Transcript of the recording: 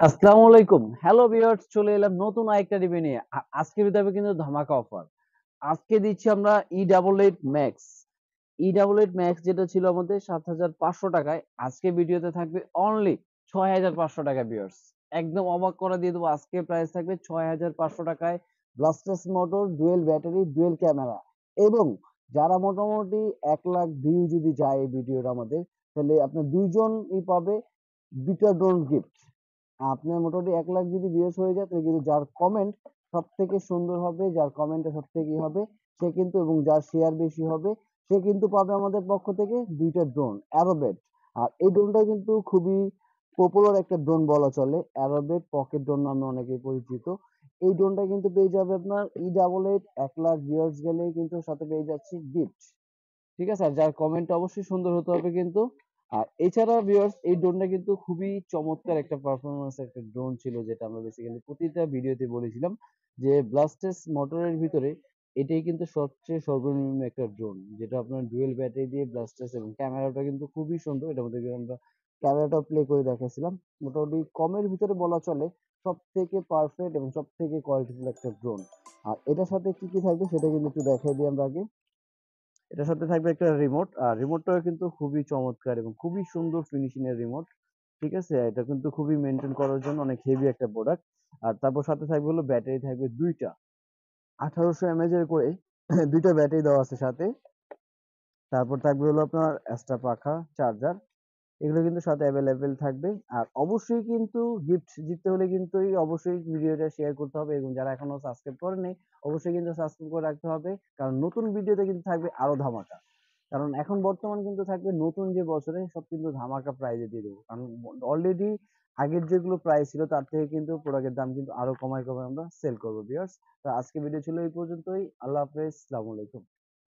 আসসালামু আলাইকুম। Hello viewers, চলে এলাম নতুন আরেকটা রিভিউ নিয়ে। আজকের ভিডিওতে কিন্তু ধামাকা অফার। আজকে দিচ্ছি আমরা E88 ম্যাক্স। E88 ম্যাক্স যেটা ছিল আমাদের ৭৫০০ টাকায়, আজকে ভিডিওতে থাকবে অনলি ৬৫০০ টাকায় ভিউয়ার্স। একদম অবাক করে দিয়ে দেবো। আজকে প্রাইস থাকবে ৬৫০০ টাকায়। Blasters motor, dual battery, dual camera এবং যারা মোটামুটি ১,০০,০০০ ভিউ যদি যায় এই ভিডিওর আমাদের, তাহলে আপনার ২ জনই পাবে ২ টা ড্রোন গিফট। আপনার মোটামুটি ১,০০,০০০ যদি ভিউয়ার্স হয়ে যায়, তাহলে কিন্তু যার কমেন্ট সবথেকে সুন্দর হবে, যার কমেন্টটা সবথেকে হবে, সে কিন্তু এবং যার শেয়ার বেশি হবে, সে কিন্তু পাবে আমাদের পক্ষ থেকে ২ টা ড্রোন অ্যারোবেট। আর এই ড্রোনটা কিন্তু খুবই পপুলার একটা ড্রোন বলা চলে। অ্যারোবেট পকেট ড্রোন নামে অনেকেই পরিচিত। এই ড্রোনটা কিন্তু পেয়ে যাবে আপনার E88 ১,০০,০০০ ভিউয়ার্স গেলেই কিন্তু সাথে পেয়ে যাচ্ছি গিফট। ঠিক আছে? আর যার কমেন্টটা অবশ্যই সুন্দর হতে হবে কিন্তু। আর এছাড়া ভিউয়ার্স এই ড্রোনটা কিন্তু খুবই চমৎকার একটা পারফরম্যান্স একটা ড্রোন ছিল, যেটা আমরা বেসিক্যালি প্রতিটা ভিডিওতে বলেছিলাম যে ব্লাস্টেস মোটরের ভিতরে এটাই কিন্তু সবচেয়ে সর্বনিম্ন একটা ড্রোন, যেটা আপনার ডুয়েল ব্যাটারি দিয়ে ব্লাস্টেস এবং ক্যামেরাটা কিন্তু খুবই সুন্দর। এটার মধ্যে কিন্তু আমরা ক্যামেরাটাও প্লে করে দেখাইছিলাম। মোটামুটি কমের ভিতরে বলা চলে সবথেকে পারফেক্ট এবং সবথেকে কোয়ালিটিফুল একটা ড্রোন। আর এটার সাথে কি থাকবে সেটা কিন্তু একটু দেখাই দিই আমরা আগে। এটার সাথে থাকবে একটা রিমোট। আর রিমোটটাও কিন্তু খুবই চমৎকার এবং খুবই সুন্দর ফিনিশিং এর রিমোট। ঠিক আছে? এটা কিন্তু খুবই মেইনটেইন করার জন্য অনেক হেভি একটা প্রোডাক্ট। আর তারপর সাথে থাকবে হলো ব্যাটারি থাকবে ২ টা। ১৮০০ এমএএইচ এর করে ২ টা ব্যাটারি দেওয়া আছে সাথে। তারপর থাকবে হলো আপনার এক্সট্রা পাখা, চার্জার। এগুলো কিন্তু সাথে এভেইলেবল থাকবে। আর অবশ্যই কিন্তু গিফট জিততে হলে কিন্তু অবশ্যই ভিডিওটা শেয়ার করতে হবে এবং যারা এখনো সাবস্ক্রাইব করেনি অবশ্যই কিন্তু সাবস্ক্রাইব করে রাখতে হবে। কারণ নতুন ভিডিওতে কিন্তু থাকবে আরো ধামাকা। কারণ এখন বর্তমান কিন্তু থাকবে নতুন যে বছরে সব কিন্তু ধামাকা প্রাইজে দিয়ে দেবো। কারণ অলরেডি আগের যেগুলো প্রাইস ছিল তার থেকে কিন্তু প্রোডাক্টের দাম কিন্তু আরো কমায় আমরা সেল করবো ভিউয়ার্স। তো আজকে ভিডিও ছিল এই পর্যন্তই। আল্লাহ হাফেজ, আসসালামু আলাইকুম।